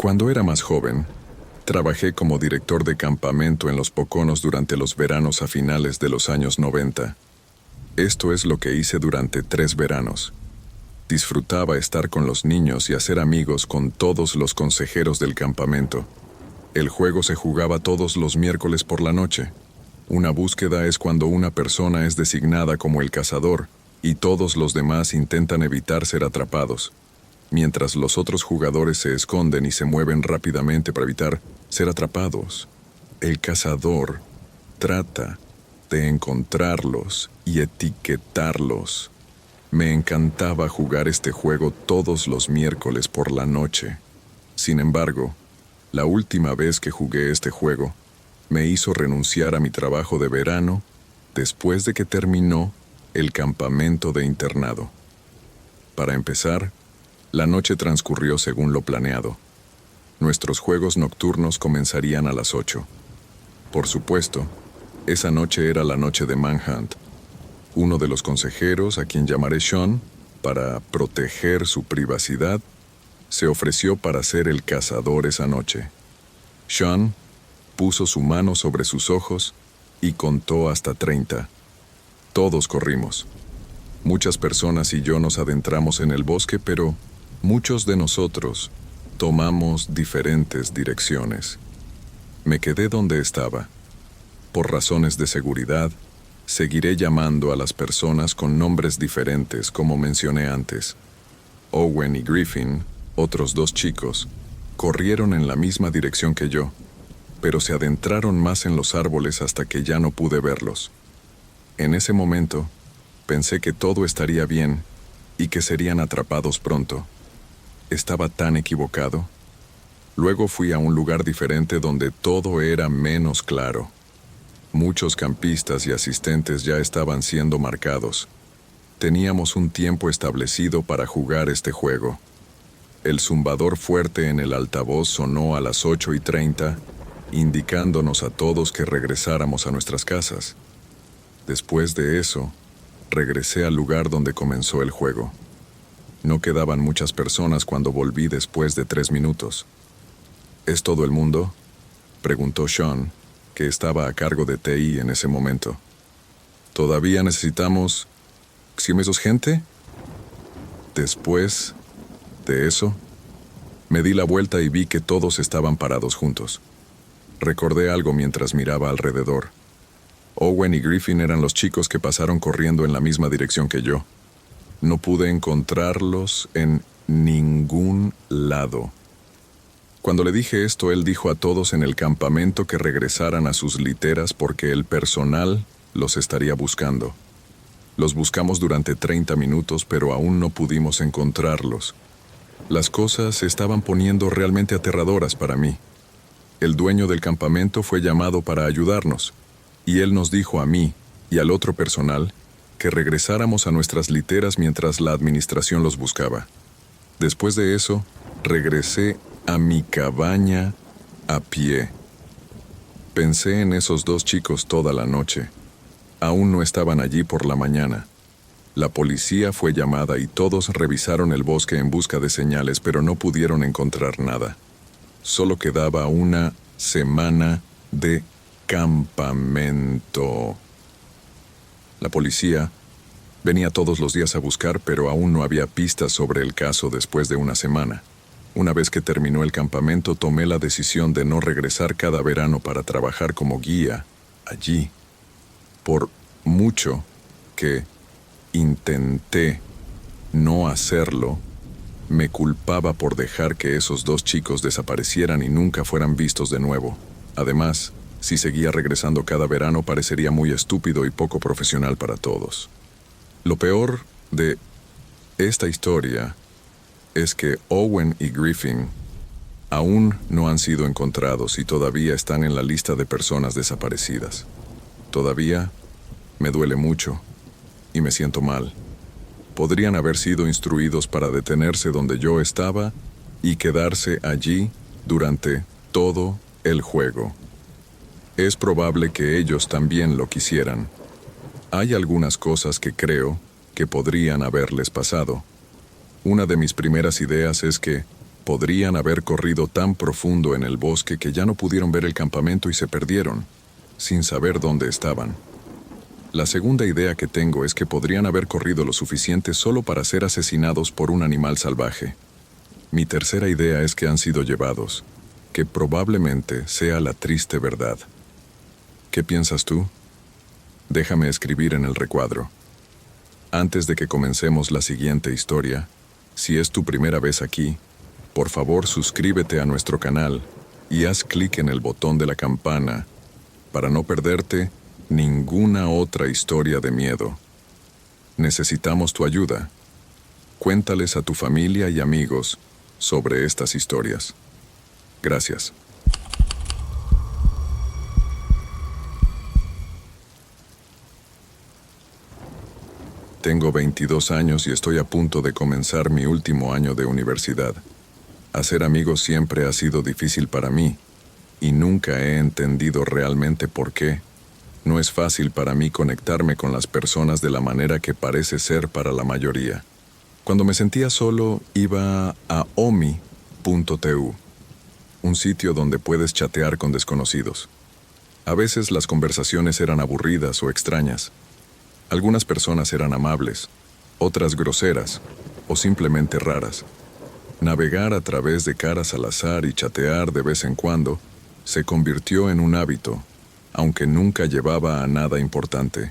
Cuando era más joven, trabajé como director de campamento en Los Poconos durante los veranos a finales de los años 90. Esto es lo que hice durante 3 veranos. Disfrutaba estar con los niños y hacer amigos con todos los consejeros del campamento. El juego se jugaba todos los miércoles por la noche. Una búsqueda es cuando una persona es designada como el cazador y todos los demás intentan evitar ser atrapados, mientras los otros jugadores se esconden y se mueven rápidamente para evitar ser atrapados. El cazador trata de encontrarlos y etiquetarlos. Me encantaba jugar este juego todos los miércoles por la noche. Sin embargo, la última vez que jugué este juego, me hizo renunciar a mi trabajo de verano después de que terminó el campamento de internado. Para empezar, la noche transcurrió según lo planeado. Nuestros juegos nocturnos comenzarían a las 8. Por supuesto, esa noche era la noche de Manhunt. Uno de los consejeros, a quien llamaré Sean, para proteger su privacidad, se ofreció para ser el cazador esa noche. Sean puso su mano sobre sus ojos y contó hasta 30. Todos corrimos. Muchas personas y yo nos adentramos en el bosque, pero muchos de nosotros tomamos diferentes direcciones. Me quedé donde estaba. Por razones de seguridad, seguiré llamando a las personas con nombres diferentes, como mencioné antes. Owen y Griffin, otros 2 chicos, corrieron en la misma dirección que yo, pero se adentraron más en los árboles hasta que ya no pude verlos. En ese momento, pensé que todo estaría bien y que serían atrapados pronto. Estaba tan equivocado. Luego fui a un lugar diferente donde todo era menos claro. Muchos campistas y asistentes ya estaban siendo marcados. Teníamos un tiempo establecido para jugar este juego. El zumbador fuerte en el altavoz sonó a las 8:30, indicándonos a todos que regresáramos a nuestras casas. Después de eso, regresé al lugar donde comenzó el juego. No quedaban muchas personas cuando volví después de 3 minutos. ¿Es todo el mundo?, preguntó Sean, que estaba a cargo de TI en ese momento. ¿Todavía necesitamos... ¿Ximesos gente? Después de eso, me di la vuelta y vi que todos estaban parados juntos. Recordé algo mientras miraba alrededor. Owen y Griffin eran los chicos que pasaron corriendo en la misma dirección que yo. No pude encontrarlos en ningún lado. Cuando le dije esto, él dijo a todos en el campamento que regresaran a sus literas porque el personal los estaría buscando. Los buscamos durante 30 minutos, pero aún no pudimos encontrarlos. Las cosas se estaban poniendo realmente aterradoras para mí. El dueño del campamento fue llamado para ayudarnos, y él nos dijo a mí y al otro personal que regresáramos a nuestras literas mientras la administración los buscaba. Después de eso, regresé a mi cabaña a pie. Pensé en esos 2 chicos toda la noche. Aún no estaban allí por la mañana. La policía fue llamada y todos revisaron el bosque en busca de señales, pero no pudieron encontrar nada. Solo quedaba una semana de campamento. La policía venía todos los días a buscar, pero aún no había pistas sobre el caso después de una semana. Una vez que terminó el campamento, tomé la decisión de no regresar cada verano para trabajar como guía allí. Por mucho que intenté no hacerlo, me culpaba por dejar que esos 2 chicos desaparecieran y nunca fueran vistos de nuevo. Además, si seguía regresando cada verano, parecería muy estúpido y poco profesional para todos. Lo peor de esta historia es que Owen y Griffin aún no han sido encontrados y todavía están en la lista de personas desaparecidas. Todavía me duele mucho y me siento mal. Podrían haber sido instruidos para detenerse donde yo estaba y quedarse allí durante todo el juego. Es probable que ellos también lo quisieran. Hay algunas cosas que creo que podrían haberles pasado. Una de mis primeras ideas es que Podrían haber corrido tan profundo en el bosque que ya no pudieron ver el campamento y se perdieron, sin saber dónde estaban. La segunda idea que tengo es que podrían haber corrido lo suficiente solo para ser asesinados por un animal salvaje. Mi tercera idea es que han sido llevados, que probablemente sea la triste verdad. ¿Qué piensas tú? Déjame escribir en el recuadro. Antes de que comencemos la siguiente historia, si es tu primera vez aquí, por favor suscríbete a nuestro canal y haz clic en el botón de la campana para no perderte ninguna otra historia de miedo. Necesitamos tu ayuda. Cuéntales a tu familia y amigos sobre estas historias. Gracias. Tengo 22 años y estoy a punto de comenzar mi último año de universidad. Hacer amigos siempre ha sido difícil para mí y nunca he entendido realmente por qué. No es fácil para mí conectarme con las personas de la manera que parece ser para la mayoría. Cuando me sentía solo, iba a omi.tu, un sitio donde puedes chatear con desconocidos. A veces las conversaciones eran aburridas o extrañas. Algunas personas eran amables, otras groseras o simplemente raras. Navegar a través de caras al azar y chatear de vez en cuando se convirtió en un hábito, aunque nunca llevaba a nada importante.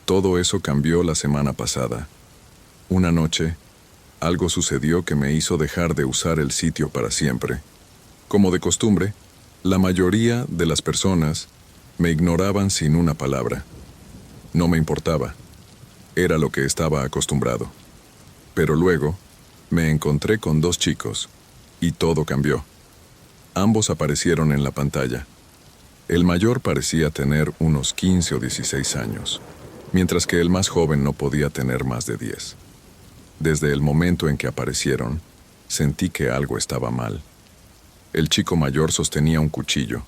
Todo eso cambió la semana pasada. Una noche, algo sucedió que me hizo dejar de usar el sitio para siempre. Como de costumbre, la mayoría de las personas me ignoraban sin una palabra. No me importaba. Era lo que estaba acostumbrado. Pero luego, me encontré con dos chicos, y todo cambió. Ambos aparecieron en la pantalla. El mayor parecía tener unos 15 o 16 años, mientras que el más joven no podía tener más de 10. Desde el momento en que aparecieron, sentí que algo estaba mal. El chico mayor sostenía un cuchillo,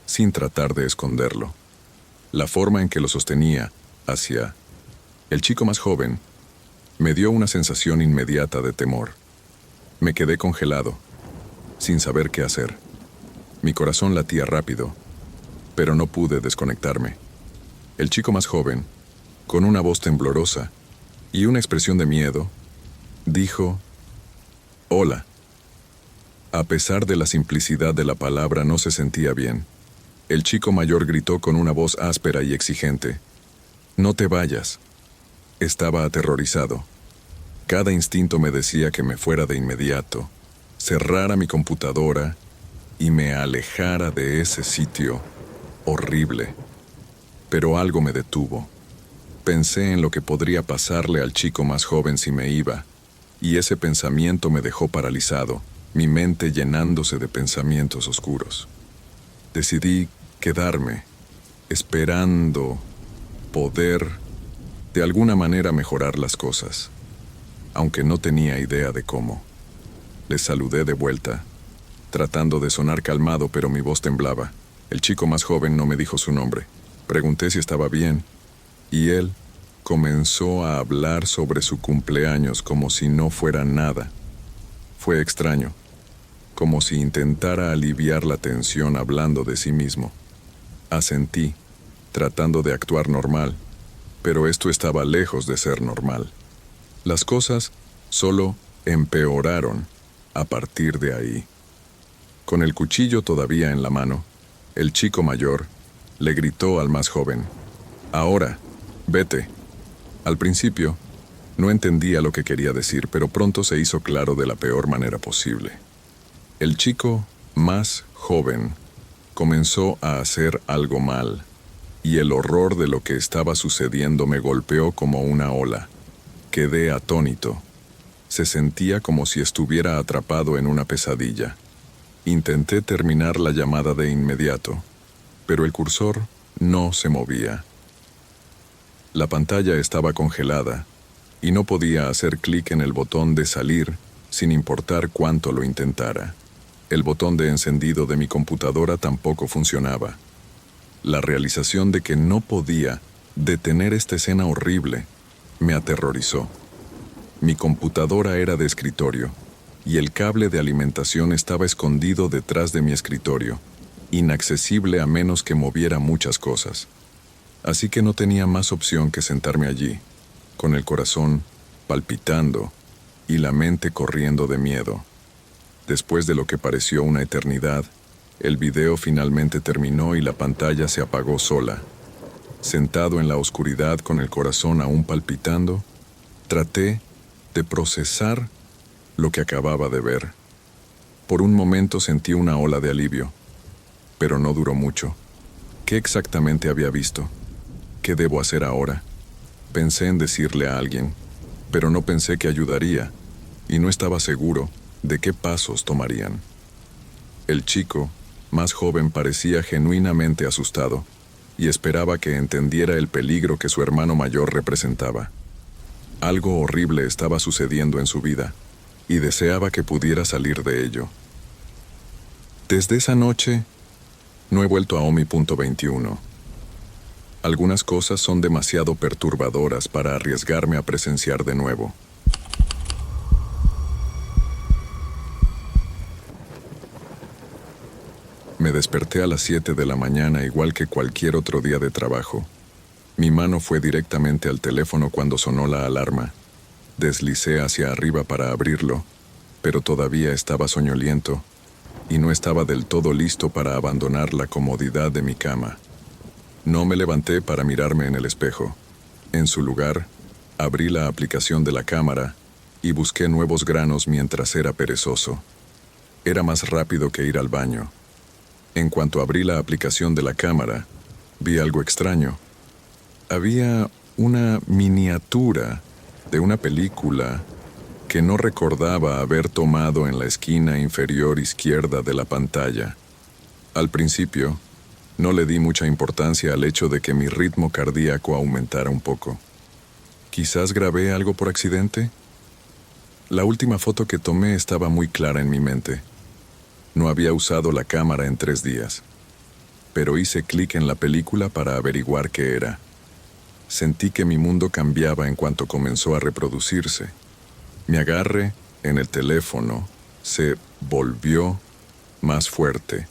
sin tratar de esconderlo. La forma en que lo sostenía hacia el chico más joven me dio una sensación inmediata de temor. Me quedé congelado, sin saber qué hacer. Mi corazón latía rápido, pero no pude desconectarme. El chico más joven, con una voz temblorosa y una expresión de miedo, dijo: «Hola». A pesar de la simplicidad de la palabra, no se sentía bien. El chico mayor gritó con una voz áspera y exigente: «No te vayas». Estaba aterrorizado. Cada instinto me decía que me fuera de inmediato, cerrara mi computadora y me alejara de ese sitio horrible. Pero algo me detuvo. Pensé en lo que podría pasarle al chico más joven si me iba, y ese pensamiento me dejó paralizado, mi mente llenándose de pensamientos oscuros. Decidí quedarme, esperando poder de alguna manera mejorar las cosas, aunque no tenía idea de cómo. Les saludé de vuelta, tratando de sonar calmado, pero mi voz temblaba. El chico más joven no me dijo su nombre. Pregunté si estaba bien, y él comenzó a hablar sobre su cumpleaños como si no fuera nada. Fue extraño, como si intentara aliviar la tensión hablando de sí mismo. Asentí, tratando de actuar normal, pero esto estaba lejos de ser normal. Las cosas solo empeoraron a partir de ahí. Con el cuchillo todavía en la mano, el chico mayor le gritó al más joven: «Ahora, vete». Al principio, no entendía lo que quería decir, pero pronto se hizo claro de la peor manera posible. El chico más joven comenzó a hacer algo mal, y el horror de lo que estaba sucediendo me golpeó como una ola. Quedé atónito. Se sentía como si estuviera atrapado en una pesadilla. Intenté terminar la llamada de inmediato, pero el cursor no se movía. La pantalla estaba congelada y no podía hacer clic en el botón de salir sin importar cuánto lo intentara. El botón de encendido de mi computadora tampoco funcionaba. La realización de que no podía detener esta escena horrible me aterrorizó. Mi computadora era de escritorio, y el cable de alimentación estaba escondido detrás de mi escritorio, inaccesible a menos que moviera muchas cosas. Así que no tenía más opción que sentarme allí, con el corazón palpitando y la mente corriendo de miedo. Después de lo que pareció una eternidad, el video finalmente terminó y la pantalla se apagó sola. Sentado en la oscuridad con el corazón aún palpitando, traté de procesar lo que acababa de ver. Por un momento sentí una ola de alivio, pero no duró mucho. ¿Qué exactamente había visto? ¿Qué debo hacer ahora? Pensé en decirle a alguien, pero no pensé que ayudaría, y no estaba seguro de qué pasos tomarían. El chico, más joven, parecía genuinamente asustado, y esperaba que entendiera el peligro que su hermano mayor representaba. Algo horrible estaba sucediendo en su vida, y deseaba que pudiera salir de ello. Desde esa noche, no he vuelto a OMI.21. Algunas cosas son demasiado perturbadoras para arriesgarme a presenciar de nuevo. Me desperté a las 7 de la mañana igual que cualquier otro día de trabajo. Mi mano fue directamente al teléfono cuando sonó la alarma. Deslicé hacia arriba para abrirlo, pero todavía estaba soñoliento y no estaba del todo listo para abandonar la comodidad de mi cama. No me levanté para mirarme en el espejo. En su lugar, abrí la aplicación de la cámara y busqué nuevos granos mientras era perezoso. Era más rápido que ir al baño. En cuanto abrí la aplicación de la cámara, vi algo extraño. Había una miniatura de una película que no recordaba haber tomado en la esquina inferior izquierda de la pantalla. Al principio, no le di mucha importancia al hecho de que mi ritmo cardíaco aumentara un poco. ¿Quizás grabé algo por accidente? La última foto que tomé estaba muy clara en mi mente. No había usado la cámara en 3 días, pero hice clic en la película para averiguar qué era. Sentí que mi mundo cambiaba en cuanto comenzó a reproducirse. Mi agarre en el teléfono se volvió más fuerte.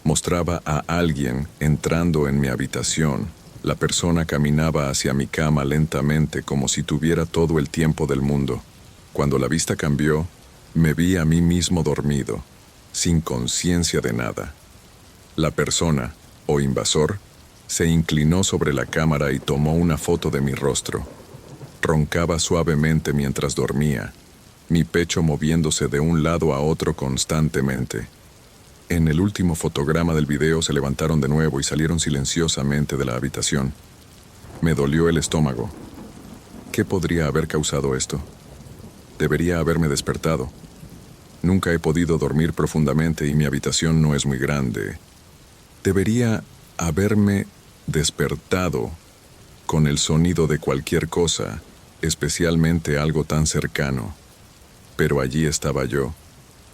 Mostraba a alguien entrando en mi habitación. La persona caminaba hacia mi cama lentamente como si tuviera todo el tiempo del mundo. Cuando la vista cambió, me vi a mí mismo dormido, sin conciencia de nada. La persona, o invasor, se inclinó sobre la cámara y tomó una foto de mi rostro. Roncaba suavemente mientras dormía, mi pecho moviéndose de un lado a otro constantemente. En el último fotograma del video se levantaron de nuevo y salieron silenciosamente de la habitación. Me dolió el estómago. ¿Qué podría haber causado esto? Debería haberme despertado. Nunca he podido dormir profundamente y mi habitación no es muy grande. Debería haberme despertado con el sonido de cualquier cosa, especialmente algo tan cercano. Pero allí estaba yo,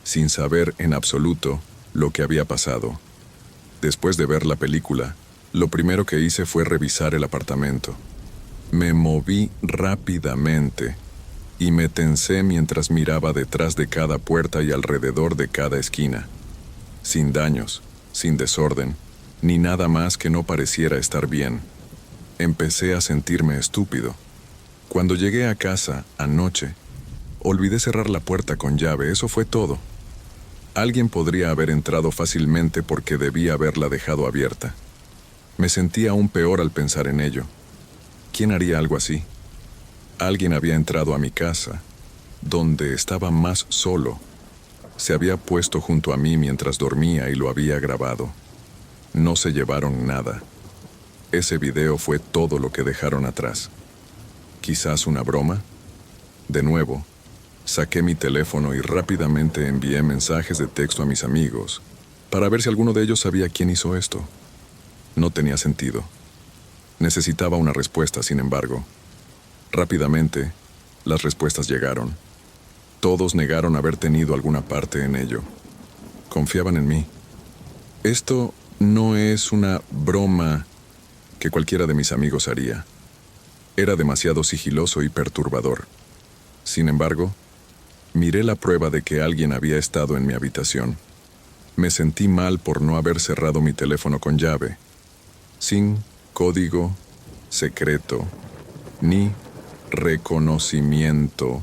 sin saber en absoluto lo que había pasado. Después de ver la película, lo primero que hice fue revisar el apartamento. Me moví rápidamente y me tensé mientras miraba detrás de cada puerta y alrededor de cada esquina. Sin daños, sin desorden, ni nada más que no pareciera estar bien. Empecé a sentirme estúpido. Cuando llegué a casa, anoche, olvidé cerrar la puerta con llave, eso fue todo. Alguien podría haber entrado fácilmente porque debía haberla dejado abierta. Me sentía aún peor al pensar en ello. ¿Quién haría algo así? Alguien había entrado a mi casa, donde estaba más solo. Se había puesto junto a mí mientras dormía y lo había grabado. No se llevaron nada. Ese video fue todo lo que dejaron atrás. ¿Quizás una broma? De nuevo, saqué mi teléfono y rápidamente envié mensajes de texto a mis amigos para ver si alguno de ellos sabía quién hizo esto. No tenía sentido. Necesitaba una respuesta, sin embargo. Rápidamente, las respuestas llegaron. Todos negaron haber tenido alguna parte en ello. Confiaban en mí. Esto no es una broma que cualquiera de mis amigos haría. Era demasiado sigiloso y perturbador. Sin embargo, Miré la prueba de que alguien había estado en mi habitación. Me sentí mal por no haber cerrado mi teléfono con llave, sin código secreto ni reconocimiento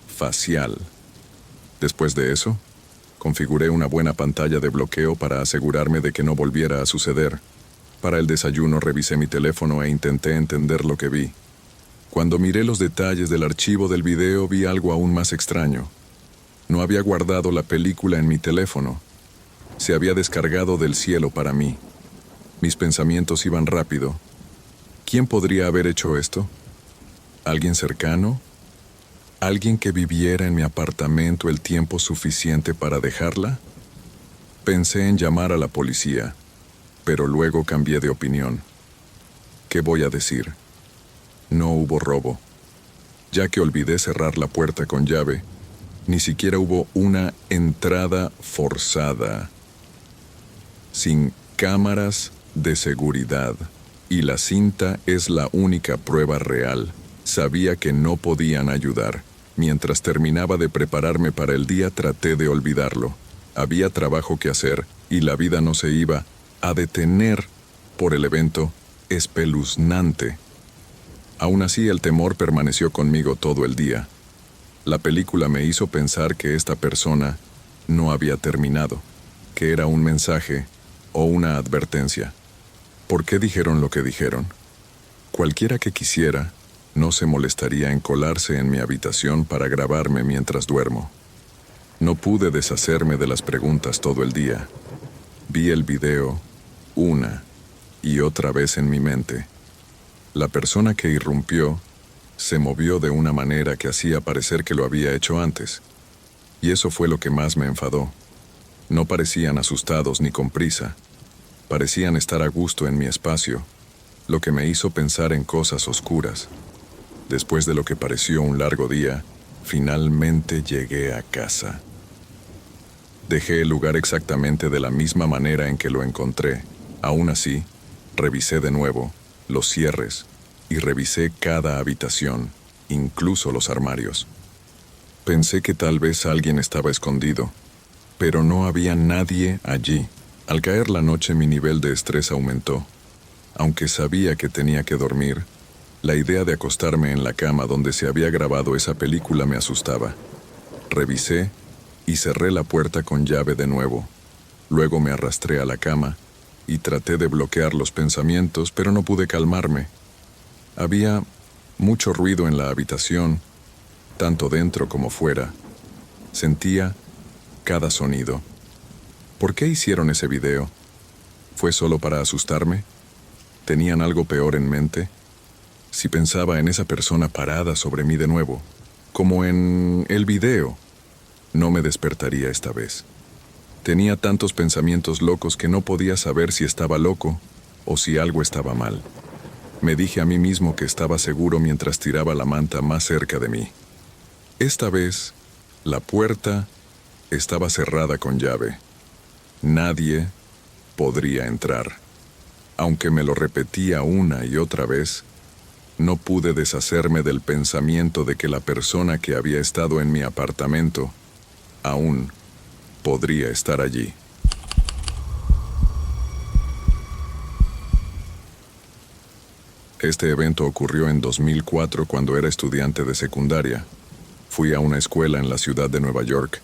facial. Después de eso, configuré una buena pantalla de bloqueo para asegurarme de que no volviera a suceder. Para el desayuno revisé mi teléfono e intenté entender lo que vi. Cuando miré los detalles del archivo del video vi algo aún más extraño. No había guardado la película en mi teléfono. Se había descargado del cielo para mí. Mis pensamientos iban rápido. ¿Quién podría haber hecho esto? ¿Alguien cercano? ¿Alguien que viviera en mi apartamento el tiempo suficiente para dejarla? Pensé en llamar a la policía, pero luego cambié de opinión. ¿Qué voy a decir? No hubo robo. Ya que olvidé cerrar la puerta con llave, ni siquiera hubo una entrada forzada. Sin cámaras de seguridad. Y la cinta es la única prueba real. Sabía que no podían ayudar. Mientras terminaba de prepararme para el día, traté de olvidarlo. Había trabajo que hacer y la vida no se iba a detener por el evento espeluznante. Aún así, el temor permaneció conmigo todo el día. La película me hizo pensar que esta persona no había terminado, que era un mensaje o una advertencia. ¿Por qué dijeron lo que dijeron? Cualquiera que quisiera no se molestaría en colarse en mi habitación para grabarme mientras duermo. No pude deshacerme de las preguntas todo el día. Vi el video una y otra vez en mi mente. La persona que irrumpió se movió de una manera que hacía parecer que lo había hecho antes. Y eso fue lo que más me enfadó. No parecían asustados ni con prisa. Parecían estar a gusto en mi espacio, lo que me hizo pensar en cosas oscuras. Después de lo que pareció un largo día, finalmente llegué a casa. Dejé el lugar exactamente de la misma manera en que lo encontré. Aún así, revisé de nuevo los cierres y revisé cada habitación, incluso los armarios. Pensé que tal vez alguien estaba escondido, pero no había nadie allí. Al caer la noche mi nivel de estrés aumentó. Aunque sabía que tenía que dormir, la idea de acostarme en la cama donde se había grabado esa película me asustaba. Revisé y cerré la puerta con llave de nuevo. Luego me arrastré a la cama y traté de bloquear los pensamientos, pero no pude calmarme. Había mucho ruido en la habitación, tanto dentro como fuera. Sentía cada sonido. ¿Por qué hicieron ese video? ¿Fue solo para asustarme? ¿Tenían algo peor en mente? Si pensaba en esa persona parada sobre mí de nuevo, como en el video, no me despertaría esta vez. Tenía tantos pensamientos locos que no podía saber si estaba loco o si algo estaba mal. Me dije a mí mismo que estaba seguro mientras tiraba la manta más cerca de mí. Esta vez, la puerta estaba cerrada con llave. Nadie podría entrar. Aunque me lo repetía una y otra vez, no pude deshacerme del pensamiento de que la persona que había estado en mi apartamento aún podría estar allí. Este evento ocurrió en 2004 cuando era estudiante de secundaria. Fui a una escuela en la ciudad de Nueva York,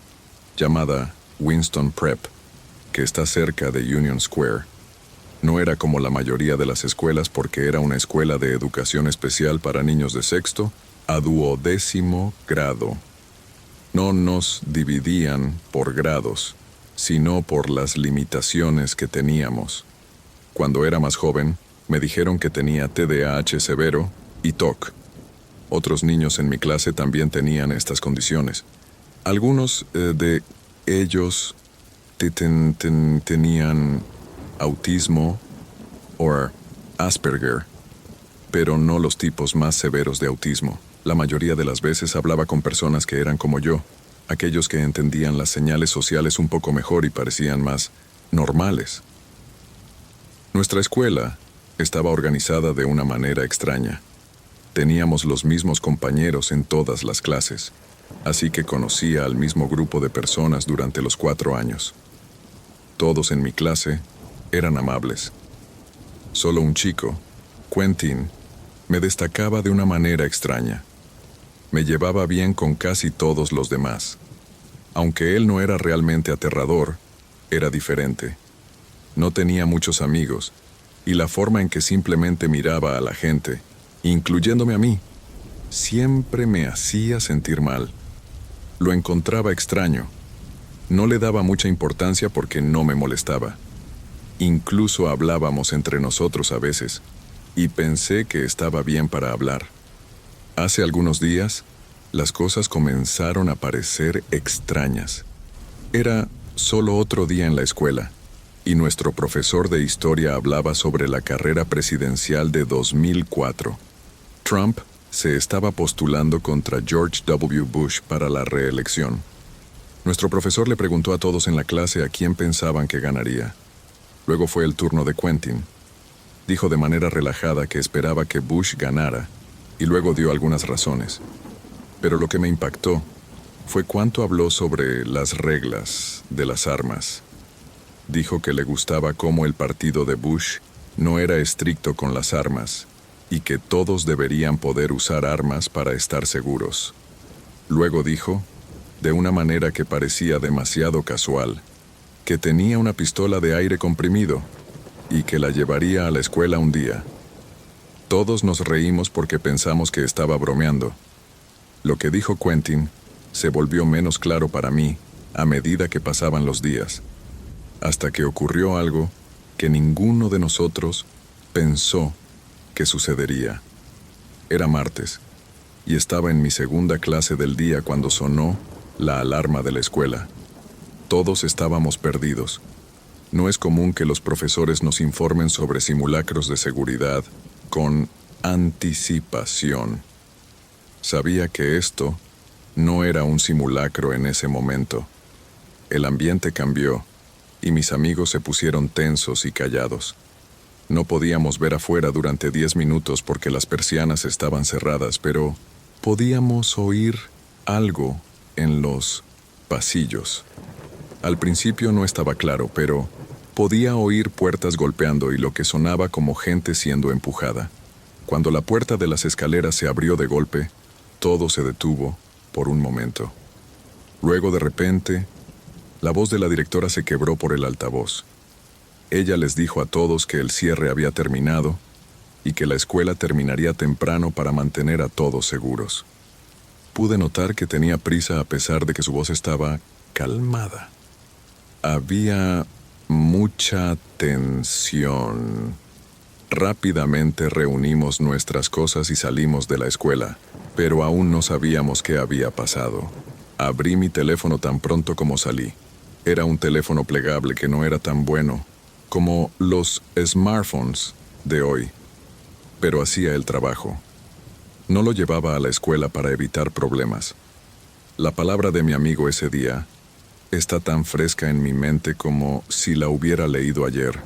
llamada Winston Prep, que está cerca de Union Square. No era como la mayoría de las escuelas porque era una escuela de educación especial para niños de sexto a 12º grado. No nos dividían por grados, sino por las limitaciones que teníamos. Cuando era más joven, me dijeron que tenía TDAH severo y TOC. Otros niños en mi clase también tenían estas condiciones. Algunos de ellos tenían autismo o Asperger, pero no los tipos más severos de autismo. La mayoría de las veces hablaba con personas que eran como yo, aquellos que entendían las señales sociales un poco mejor y parecían más normales. Nuestra escuela estaba organizada de una manera extraña. Teníamos los mismos compañeros en todas las clases. así que conocía al mismo grupo de personas durante los 4 años. Todos en mi clase eran amables. Solo un chico, Quentin, me destacaba de una manera extraña. Me llevaba bien con casi todos los demás. Aunque él no era realmente aterrador, era diferente. No tenía muchos amigos, y la forma en que simplemente miraba a la gente, incluyéndome a mí, siempre me hacía sentir mal. Lo encontraba extraño. No le daba mucha importancia porque no me molestaba. Incluso hablábamos entre nosotros a veces, y pensé que estaba bien para hablar. Hace algunos días, las cosas comenzaron a parecer extrañas. Era solo otro día en la escuela, y nuestro profesor de historia hablaba sobre la carrera presidencial de 2004. Trump se estaba postulando contra George W. Bush para la reelección. Nuestro profesor le preguntó a todos en la clase a quién pensaban que ganaría. Luego fue el turno de Quentin. Dijo de manera relajada que esperaba que Bush ganara, y luego dio algunas razones. Pero lo que me impactó fue cuánto habló sobre las reglas de las armas. Dijo que le gustaba cómo el partido de Bush no era estricto con las armas, y que todos deberían poder usar armas para estar seguros. Luego dijo, de una manera que parecía demasiado casual, que tenía una pistola de aire comprimido y que la llevaría a la escuela un día. Todos nos reímos porque pensamos que estaba bromeando. Lo que dijo Quentin se volvió menos claro para mí a medida que pasaban los días, hasta que ocurrió algo que ninguno de nosotros pensó que sucedería. Era martes, y estaba en mi segunda clase del día cuando sonó la alarma de la escuela. Todos estábamos perdidos. No es común que los profesores nos informen sobre simulacros de seguridad con anticipación. Sabía que esto no era un simulacro en ese momento. El ambiente cambió, y mis amigos se pusieron tensos y callados. No podíamos ver afuera durante 10 minutos porque las persianas estaban cerradas, pero podíamos oír algo en los pasillos. Al principio no estaba claro, pero podía oír puertas golpeando y lo que sonaba como gente siendo empujada. Cuando la puerta de las escaleras se abrió de golpe, todo se detuvo por un momento. Luego, de repente, la voz de la directora se quebró por el altavoz. Ella les dijo a todos que el cierre había terminado y que la escuela terminaría temprano para mantener a todos seguros. Pude notar que tenía prisa a pesar de que su voz estaba calmada. Había mucha tensión. Rápidamente reunimos nuestras cosas y salimos de la escuela, pero aún no sabíamos qué había pasado. Abrí mi teléfono tan pronto como salí. Era un teléfono plegable que no era tan bueno como los smartphones de hoy, pero hacía el trabajo. No lo llevaba a la escuela para evitar problemas. La palabra de mi amigo ese día está tan fresca en mi mente como si la hubiera leído ayer.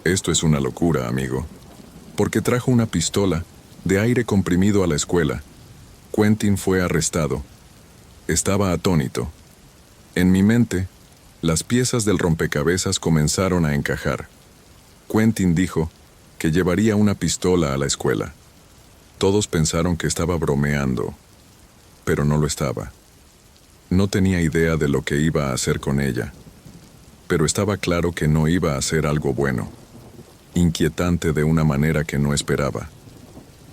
Esto es una locura, amigo, porque trajo una pistola de aire comprimido a la escuela. Quentin fue arrestado. Estaba atónito. En mi mente, las piezas del rompecabezas comenzaron a encajar. Quentin dijo que llevaría una pistola a la escuela. Todos pensaron que estaba bromeando, pero no lo estaba. No tenía idea de lo que iba a hacer con ella, pero estaba claro que no iba a hacer algo bueno. Inquietante de una manera que no esperaba.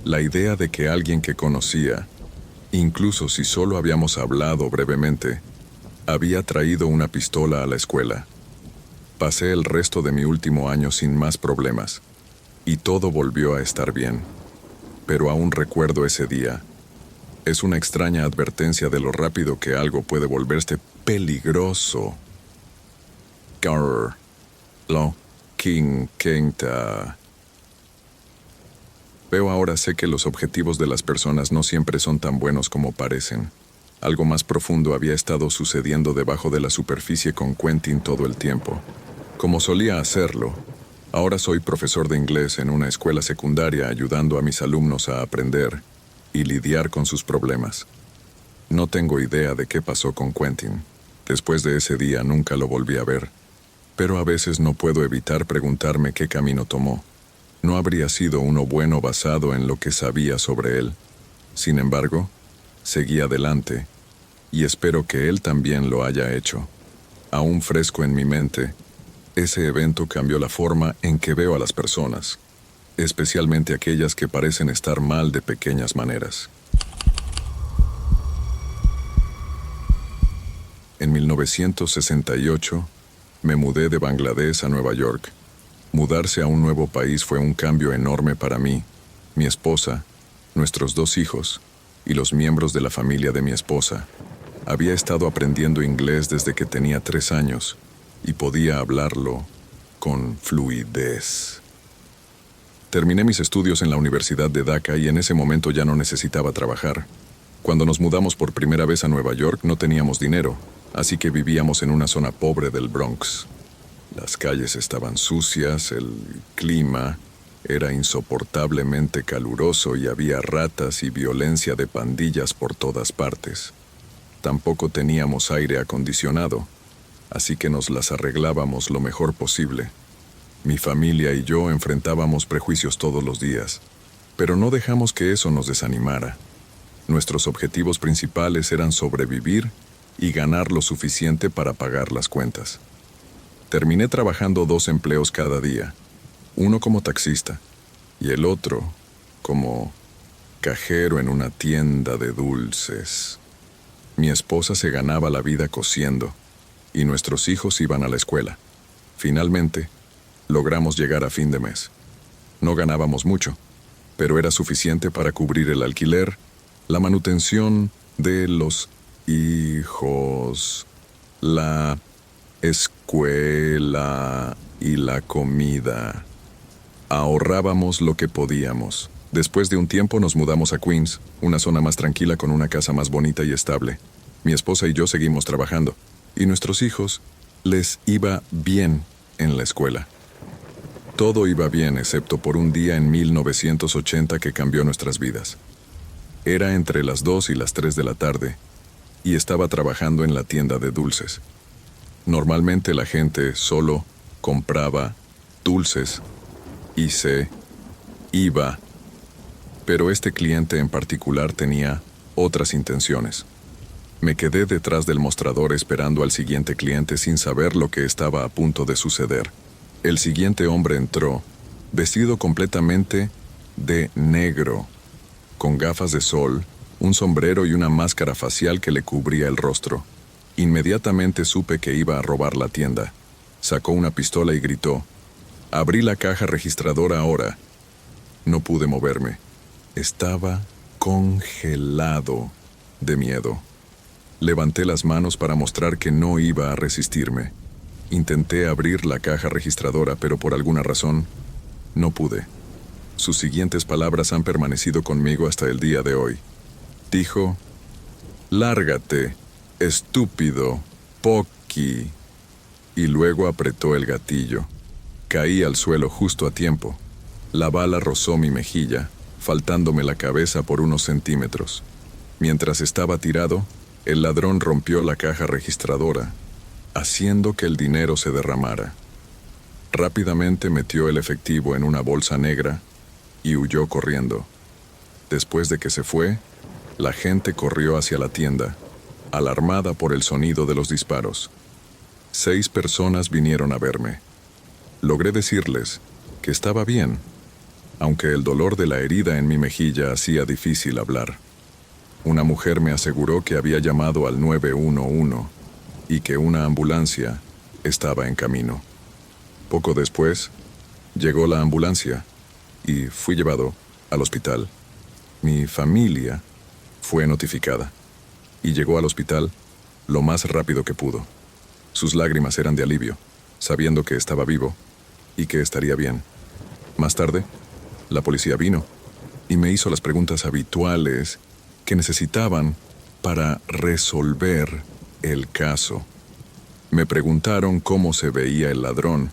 La idea de que alguien que conocía, incluso si solo habíamos hablado brevemente, había traído una pistola a la escuela. Pasé el resto de mi último año sin más problemas, y todo volvió a estar bien. Pero aún recuerdo ese día. Es una extraña advertencia de lo rápido que algo puede volverse peligroso. Lo King Kenta. Veo ahora sé que los objetivos de las personas no siempre son tan buenos como parecen. Algo más profundo había estado sucediendo debajo de la superficie con Quentin todo el tiempo. Como solía hacerlo, ahora soy profesor de inglés en una escuela secundaria ayudando a mis alumnos a aprender y lidiar con sus problemas. No tengo idea de qué pasó con Quentin. Después de ese día nunca lo volví a ver, pero a veces no puedo evitar preguntarme qué camino tomó. No habría sido uno bueno basado en lo que sabía sobre él. Sin embargo, seguí adelante, y espero que él también lo haya hecho. Aún fresco en mi mente, ese evento cambió la forma en que veo a las personas, especialmente aquellas que parecen estar mal de pequeñas maneras. En 1968, me mudé de Bangladesh a Nueva York. Mudarse a un nuevo país fue un cambio enorme para mí, mi esposa, nuestros 2 hijos y los miembros de la familia de mi esposa. Había estado aprendiendo inglés desde que tenía 3 años y podía hablarlo con fluidez. Terminé mis estudios en la Universidad de Dhaka y en ese momento ya no necesitaba trabajar. Cuando nos mudamos por primera vez a Nueva York no teníamos dinero, así que vivíamos en una zona pobre del Bronx. Las calles estaban sucias, el clima era insoportablemente caluroso y había ratas y violencia de pandillas por todas partes. Tampoco teníamos aire acondicionado, así que nos las arreglábamos lo mejor posible. Mi familia y yo enfrentábamos prejuicios todos los días, pero no dejamos que eso nos desanimara. Nuestros objetivos principales eran sobrevivir y ganar lo suficiente para pagar las cuentas. Terminé trabajando 2 empleos cada día, uno como taxista y el otro como cajero en una tienda de dulces. Mi esposa se ganaba la vida cosiendo y nuestros hijos iban a la escuela. Finalmente, logramos llegar a fin de mes. No ganábamos mucho, pero era suficiente para cubrir el alquiler, la manutención de los hijos, la escuela y la comida. Ahorrábamos lo que podíamos. Después de un tiempo nos mudamos a Queens, una zona más tranquila con una casa más bonita y estable. Mi esposa y yo seguimos trabajando, y nuestros hijos les iba bien en la escuela. Todo iba bien excepto por un día en 1980 que cambió nuestras vidas. Era entre las 2 y las 3 de la tarde, y estaba trabajando en la tienda de dulces. Normalmente la gente solo compraba dulces y se iba, pero este cliente en particular tenía otras intenciones. Me quedé detrás del mostrador esperando al siguiente cliente sin saber lo que estaba a punto de suceder. El siguiente hombre entró, vestido completamente de negro, con gafas de sol, un sombrero y una máscara facial que le cubría el rostro. Inmediatamente supe que iba a robar la tienda. Sacó una pistola y gritó: «Abrí la caja registradora ahora». No pude moverme. Estaba congelado de miedo. Levanté las manos para mostrar que no iba a resistirme. Intenté abrir la caja registradora, pero por alguna razón no pude. Sus siguientes palabras han permanecido conmigo hasta el día de hoy. Dijo: «Lárgate, estúpido, Pocky». Y luego apretó el gatillo. Caí al suelo justo a tiempo. La bala rozó mi mejilla, faltándome la cabeza por unos centímetros. Mientras estaba tirado, el ladrón rompió la caja registradora, haciendo que el dinero se derramara. Rápidamente metió el efectivo en una bolsa negra y huyó corriendo. Después de que se fue, la gente corrió hacia la tienda, alarmada por el sonido de los disparos. 6 personas vinieron a verme. Logré decirles que estaba bien, aunque el dolor de la herida en mi mejilla hacía difícil hablar. Una mujer me aseguró que había llamado al 911 y que una ambulancia estaba en camino. Poco después, llegó la ambulancia y fui llevado al hospital. Mi familia fue notificada y llegó al hospital lo más rápido que pudo. Sus lágrimas eran de alivio, sabiendo que estaba vivo y que estaría bien. Más tarde, la policía vino y me hizo las preguntas habituales que necesitaban para resolver el caso. Me preguntaron cómo se veía el ladrón,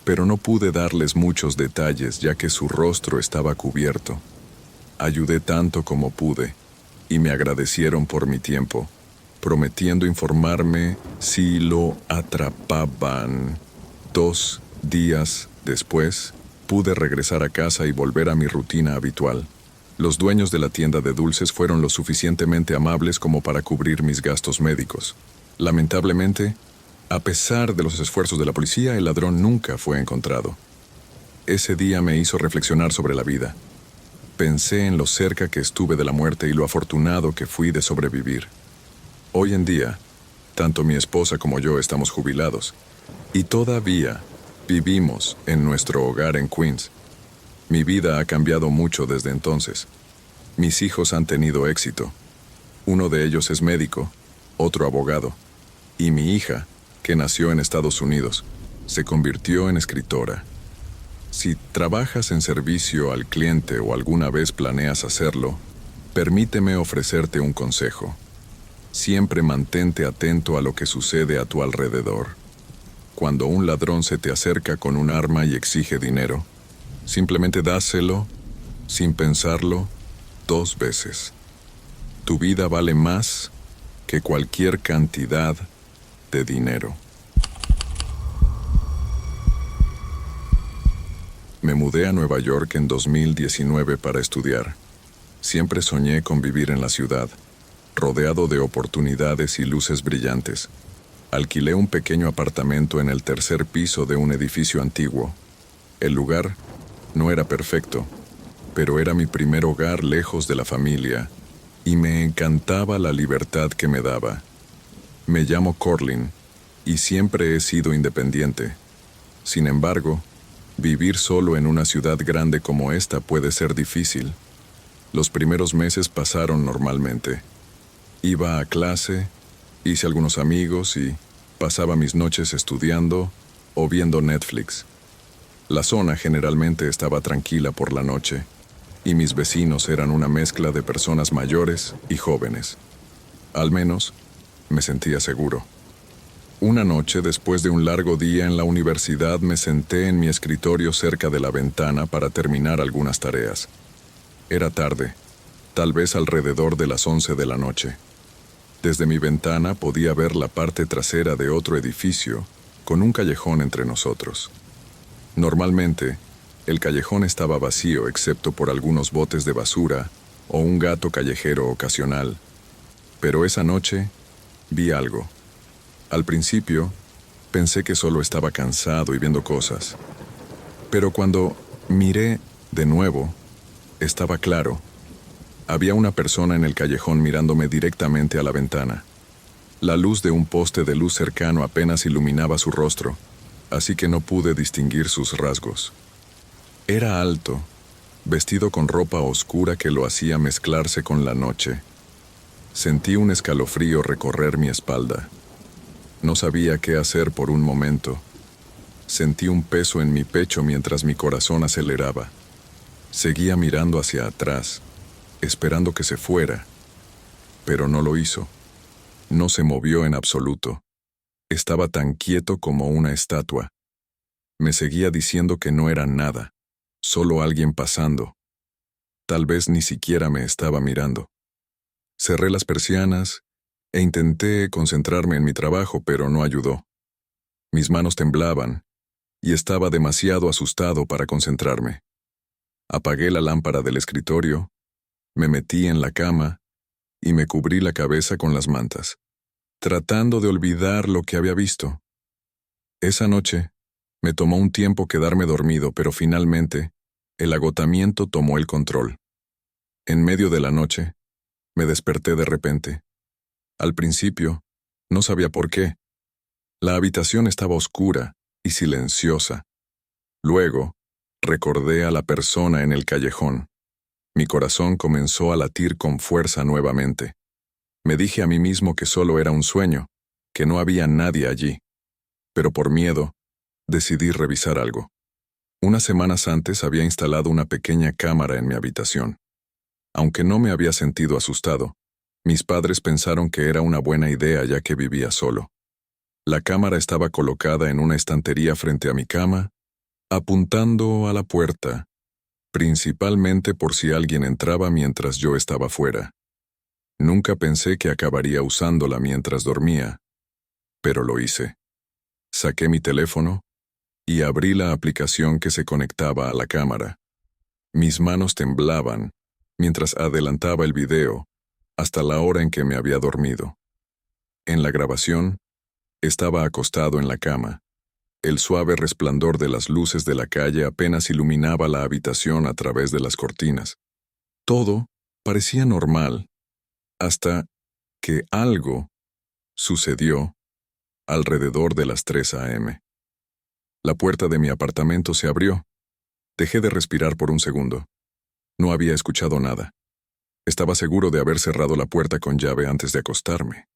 pero no pude darles muchos detalles ya que su rostro estaba cubierto. Ayudé tanto como pude, y me agradecieron por mi tiempo, prometiendo informarme si lo atrapaban. 2 días después, pude regresar a casa y volver a mi rutina habitual. Los dueños de la tienda de dulces fueron lo suficientemente amables como para cubrir mis gastos médicos. Lamentablemente, a pesar de los esfuerzos de la policía, el ladrón nunca fue encontrado. Ese día me hizo reflexionar sobre la vida. Pensé en lo cerca que estuve de la muerte y lo afortunado que fui de sobrevivir. Hoy en día, tanto mi esposa como yo estamos jubilados, y todavía vivimos en nuestro hogar en Queens. Mi vida ha cambiado mucho desde entonces. Mis hijos han tenido éxito. Uno de ellos es médico, otro abogado, y mi hija, que nació en Estados Unidos, se convirtió en escritora. Si trabajas en servicio al cliente o alguna vez planeas hacerlo, permíteme ofrecerte un consejo. Siempre mantente atento a lo que sucede a tu alrededor. Cuando un ladrón se te acerca con un arma y exige dinero, simplemente dáselo, sin pensarlo, 2 veces. Tu vida vale más que cualquier cantidad de dinero. Me mudé a Nueva York en 2019 para estudiar. Siempre soñé con vivir en la ciudad, rodeado de oportunidades y luces brillantes. Alquilé un pequeño apartamento en el 3er piso de un edificio antiguo. El lugar no era perfecto, pero era mi primer hogar lejos de la familia, y me encantaba la libertad que me daba. Me llamo Corlin, y siempre he sido independiente. Sin embargo, vivir solo en una ciudad grande como esta puede ser difícil. Los primeros meses pasaron normalmente. Iba a clase, hice algunos amigos y pasaba mis noches estudiando o viendo Netflix. La zona generalmente estaba tranquila por la noche, y mis vecinos eran una mezcla de personas mayores y jóvenes. Al menos, me sentía seguro. Una noche, después de un largo día en la universidad, me senté en mi escritorio cerca de la ventana para terminar algunas tareas. Era tarde, tal vez alrededor de las 11 de la noche. Desde mi ventana podía ver la parte trasera de otro edificio, con un callejón entre nosotros. Normalmente, el callejón estaba vacío excepto por algunos botes de basura o un gato callejero ocasional. Pero esa noche, vi algo. Al principio, pensé que solo estaba cansado y viendo cosas. Pero cuando miré de nuevo, estaba claro. Había una persona en el callejón mirándome directamente a la ventana. La luz de un poste de luz cercano apenas iluminaba su rostro, así que no pude distinguir sus rasgos. Era alto, vestido con ropa oscura que lo hacía mezclarse con la noche. Sentí un escalofrío recorrer mi espalda. No sabía qué hacer por un momento. Sentí un peso en mi pecho mientras mi corazón aceleraba. Seguía mirando hacia atrás, esperando que se fuera, pero no lo hizo. No se movió en absoluto. Estaba tan quieto como una estatua. Me seguía diciendo que no era nada, solo alguien pasando. Tal vez ni siquiera me estaba mirando. Cerré las persianas e intenté concentrarme en mi trabajo, pero no ayudó. Mis manos temblaban y estaba demasiado asustado para concentrarme. Apagué la lámpara del escritorio, me metí en la cama y me cubrí la cabeza con las mantas, tratando de olvidar lo que había visto. Esa noche, me tomó un tiempo quedarme dormido, pero finalmente, el agotamiento tomó el control. En medio de la noche, me desperté de repente. Al principio, no sabía por qué. La habitación estaba oscura y silenciosa. Luego, recordé a la persona en el callejón. Mi corazón comenzó a latir con fuerza nuevamente. Me dije a mí mismo que solo era un sueño, que no había nadie allí. Pero por miedo, decidí revisar algo. Unas semanas antes había instalado una pequeña cámara en mi habitación. Aunque no me había sentido asustado, mis padres pensaron que era una buena idea ya que vivía solo. La cámara estaba colocada en una estantería frente a mi cama, apuntando a la puerta, principalmente por si alguien entraba mientras yo estaba fuera. Nunca pensé que acabaría usándola mientras dormía, pero lo hice. Saqué mi teléfono y abrí la aplicación que se conectaba a la cámara. Mis manos temblaban mientras adelantaba el video hasta la hora en que me había dormido. En la grabación, estaba acostado en la cama. El suave resplandor de las luces de la calle apenas iluminaba la habitación a través de las cortinas. Todo parecía normal, hasta que algo sucedió alrededor de las 3 a.m. La puerta de mi apartamento se abrió. Dejé de respirar por un segundo. No había escuchado nada. Estaba seguro de haber cerrado la puerta con llave antes de acostarme.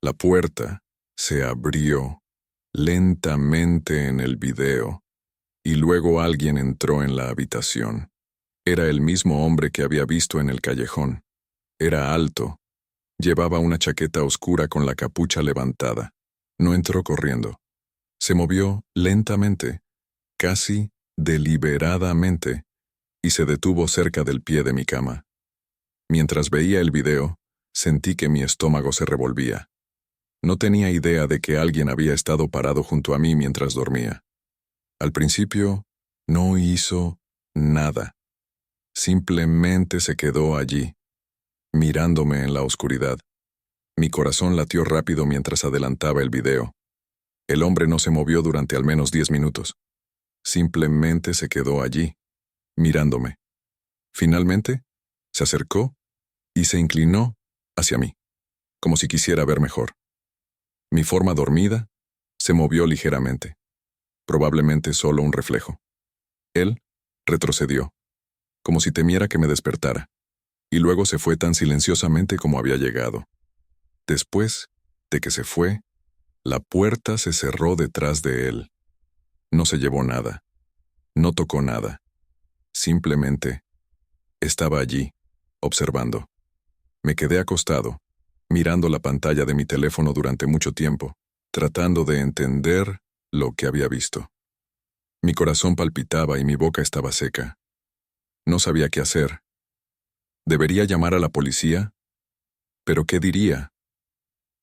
La puerta se abrió lentamente en el video, y luego alguien entró en la habitación. Era el mismo hombre que había visto en el callejón. Era alto. Llevaba una chaqueta oscura con la capucha levantada. No entró corriendo. Se movió lentamente, casi deliberadamente, y se detuvo cerca del pie de mi cama. Mientras veía el video, sentí que mi estómago se revolvía. No tenía idea de que alguien había estado parado junto a mí mientras dormía. Al principio, no hizo nada. Simplemente se quedó allí, mirándome en la oscuridad. Mi corazón latió rápido mientras adelantaba el video. El hombre no se movió durante al menos 10 minutos. Simplemente se quedó allí, mirándome. Finalmente, se acercó y se inclinó hacia mí, como si quisiera ver mejor. Mi forma dormida se movió ligeramente, probablemente solo un reflejo. Él retrocedió, como si temiera que me despertara, y luego se fue tan silenciosamente como había llegado. Después de que se fue, la puerta se cerró detrás de él. No se llevó nada, no tocó nada. Simplemente estaba allí, observando. Me quedé acostado, mirando la pantalla de mi teléfono durante mucho tiempo, tratando de entender lo que había visto. Mi corazón palpitaba y mi boca estaba seca. No sabía qué hacer. ¿Debería llamar a la policía? ¿Pero qué diría?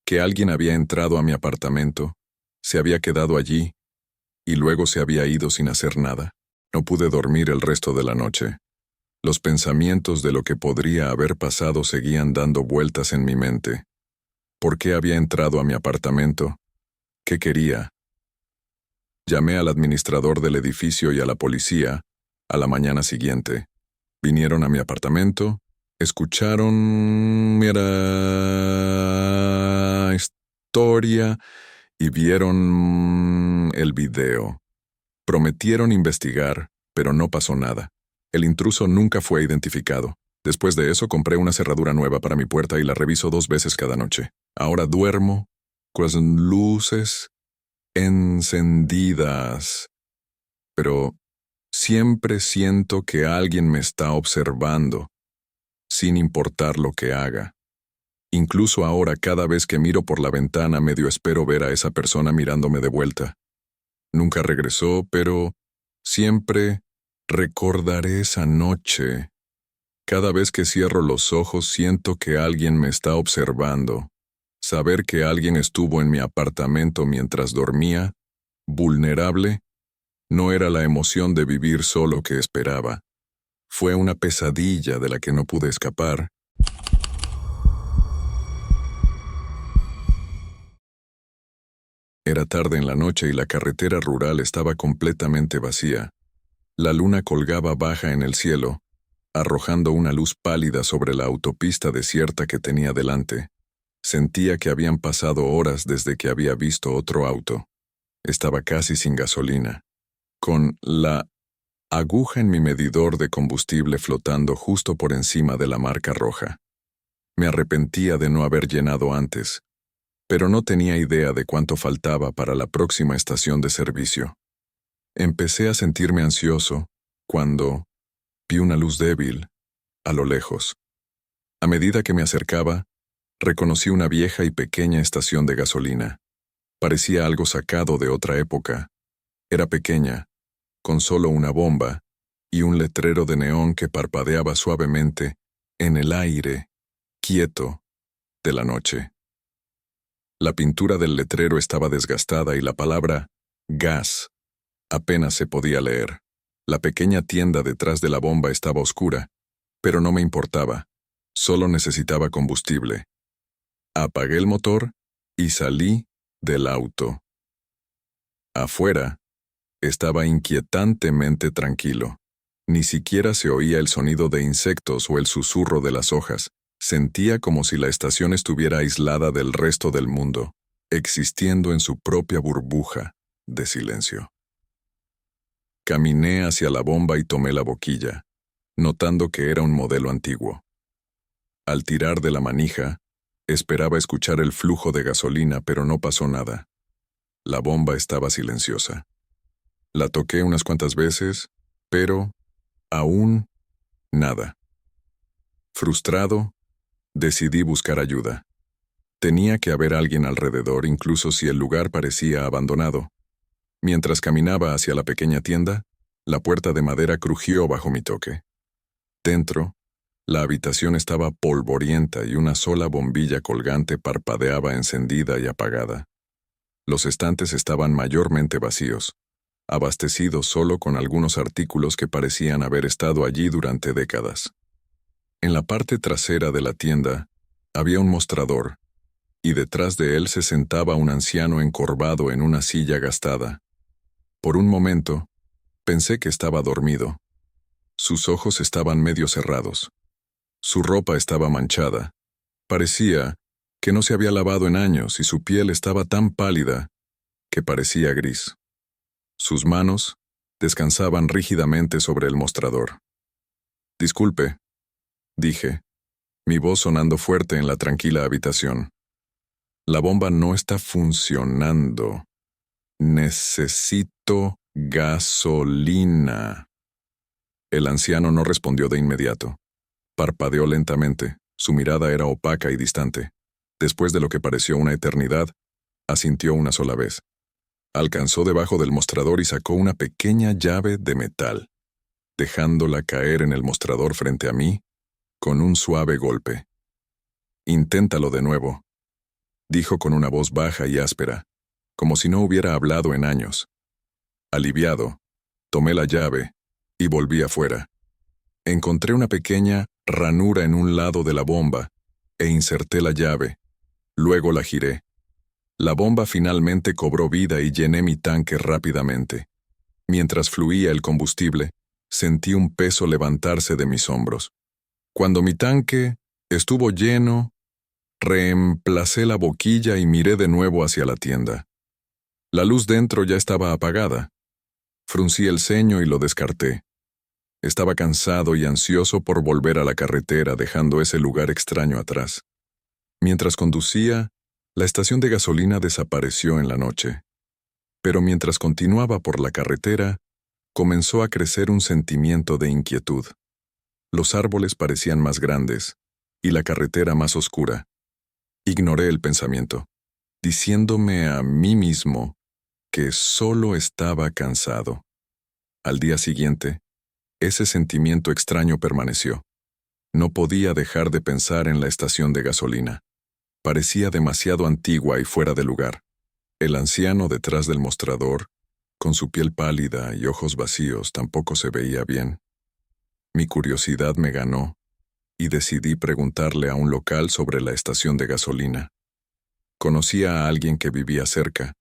Que alguien había entrado a mi apartamento, se había quedado allí, y luego se había ido sin hacer nada. No pude dormir el resto de la noche. Los pensamientos de lo que podría haber pasado seguían dando vueltas en mi mente. ¿Por qué había entrado a mi apartamento? ¿Qué quería? Llamé al administrador del edificio y a la policía a la mañana siguiente. Vinieron a mi apartamento, escucharon mi historia y vieron el video. Prometieron investigar, pero no pasó nada. El intruso nunca fue identificado. Después de eso compré una cerradura nueva para mi puerta y la reviso 2 veces cada noche. Ahora duermo con las luces encendidas. Pero siempre siento que alguien me está observando, sin importar lo que haga. Incluso ahora, cada vez que miro por la ventana, medio espero ver a esa persona mirándome de vuelta. Nunca regresó, pero siempre recordaré esa noche. Cada vez que cierro los ojos siento que alguien me está observando. Saber que alguien estuvo en mi apartamento mientras dormía, vulnerable, no era la emoción de vivir solo que esperaba. Fue una pesadilla de la que no pude escapar. Era tarde en la noche y la carretera rural estaba completamente vacía. La luna colgaba baja en el cielo, arrojando una luz pálida sobre la autopista desierta que tenía delante. Sentía que habían pasado horas desde que había visto otro auto. Estaba casi sin gasolina, con la aguja en mi medidor de combustible flotando justo por encima de la marca roja. Me arrepentía de no haber llenado antes, pero no tenía idea de cuánto faltaba para la próxima estación de servicio. Empecé a sentirme ansioso cuando vi una luz débil a lo lejos. A medida que me acercaba, reconocí una vieja y pequeña estación de gasolina. Parecía algo sacado de otra época. Era pequeña, con solo una bomba y un letrero de neón que parpadeaba suavemente en el aire, quieto, de la noche. La pintura del letrero estaba desgastada y la palabra gas apenas se podía leer. La pequeña tienda detrás de la bomba estaba oscura, pero no me importaba. Solo necesitaba combustible. Apagué el motor y salí del auto. Afuera, estaba inquietantemente tranquilo. Ni siquiera se oía el sonido de insectos o el susurro de las hojas. Sentía como si la estación estuviera aislada del resto del mundo, existiendo en su propia burbuja de silencio. Caminé hacia la bomba y tomé la boquilla, notando que era un modelo antiguo. Al tirar de la manija, esperaba escuchar el flujo de gasolina, pero no pasó nada. La bomba estaba silenciosa. La toqué unas cuantas veces, pero aún nada. Frustrado, decidí buscar ayuda. Tenía que haber alguien alrededor, incluso si el lugar parecía abandonado. Mientras caminaba hacia la pequeña tienda, la puerta de madera crujió bajo mi toque. Dentro, la habitación estaba polvorienta y una sola bombilla colgante parpadeaba encendida y apagada. Los estantes estaban mayormente vacíos, abastecidos solo con algunos artículos que parecían haber estado allí durante décadas. En la parte trasera de la tienda había un mostrador, y detrás de él se sentaba un anciano encorvado en una silla gastada. Por un momento, pensé que estaba dormido. Sus ojos estaban medio cerrados. Su ropa estaba manchada. Parecía que no se había lavado en años y su piel estaba tan pálida que parecía gris. Sus manos descansaban rígidamente sobre el mostrador. «Disculpe», dije, mi voz sonando fuerte en la tranquila habitación. «La bomba no está funcionando. Necesito gasolina». El anciano no respondió de inmediato. Parpadeó lentamente, su mirada era opaca y distante. Después de lo que pareció una eternidad, asintió una sola vez. Alcanzó debajo del mostrador y sacó una pequeña llave de metal, dejándola caer en el mostrador frente a mí con un suave golpe. «Inténtalo de nuevo», dijo con una voz baja y áspera, como si no hubiera hablado en años. Aliviado, tomé la llave y volví afuera. Encontré una pequeña ranura en un lado de la bomba e inserté la llave. Luego la giré. La bomba finalmente cobró vida y llené mi tanque rápidamente. Mientras fluía el combustible, sentí un peso levantarse de mis hombros. Cuando mi tanque estuvo lleno, reemplacé la boquilla y miré de nuevo hacia la tienda. La luz dentro ya estaba apagada. Fruncí el ceño y lo descarté. Estaba cansado y ansioso por volver a la carretera, dejando ese lugar extraño atrás. Mientras conducía, la estación de gasolina desapareció en la noche. Pero mientras continuaba por la carretera, comenzó a crecer un sentimiento de inquietud. Los árboles parecían más grandes y la carretera más oscura. Ignoré el pensamiento, diciéndome a mí mismo que solo estaba cansado. Al día siguiente, ese sentimiento extraño permaneció. No podía dejar de pensar en la estación de gasolina. Parecía demasiado antigua y fuera de lugar. El anciano detrás del mostrador, con su piel pálida y ojos vacíos, tampoco se veía bien. Mi curiosidad me ganó y decidí preguntarle a un local sobre la estación de gasolina. Conocía a alguien que vivía cerca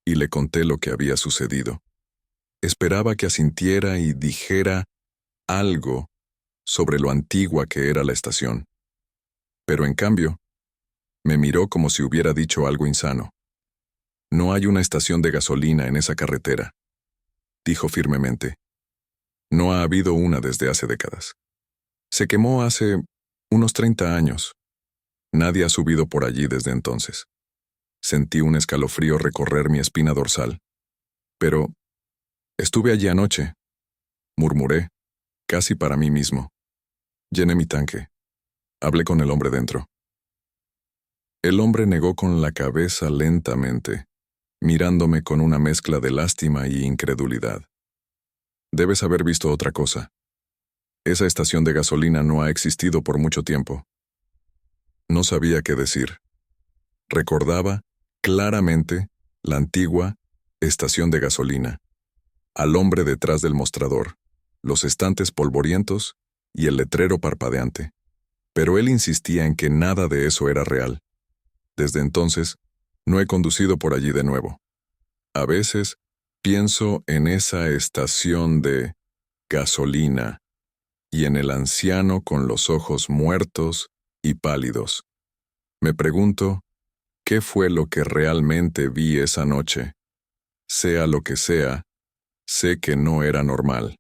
y le conté lo que había sucedido. Esperaba que asintiera y dijera algo sobre lo antigua que era la estación. Pero en cambio, me miró como si hubiera dicho algo insano. «No hay una estación de gasolina en esa carretera», dijo firmemente. «No ha habido una desde hace décadas. Se quemó hace unos 30 años. Nadie ha subido por allí desde entonces». Sentí un escalofrío recorrer mi espina dorsal. «Pero estuve allí anoche», murmuré, casi para mí mismo. Llené mi tanque. Hablé con el hombre dentro. El hombre negó con la cabeza lentamente, mirándome con una mezcla de lástima y incredulidad. «Debes haber visto otra cosa. Esa estación de gasolina no ha existido por mucho tiempo». No sabía qué decir. Recordaba claramente la antigua estación de gasolina, al hombre detrás del mostrador, los estantes polvorientos y el letrero parpadeante. Pero él insistía en que nada de eso era real. Desde entonces, no he conducido por allí de nuevo. A veces, pienso en esa estación de gasolina y en el anciano con los ojos muertos y pálidos. Me pregunto, ¿qué fue lo que realmente vi esa noche? Sea lo que sea, sé que no era normal.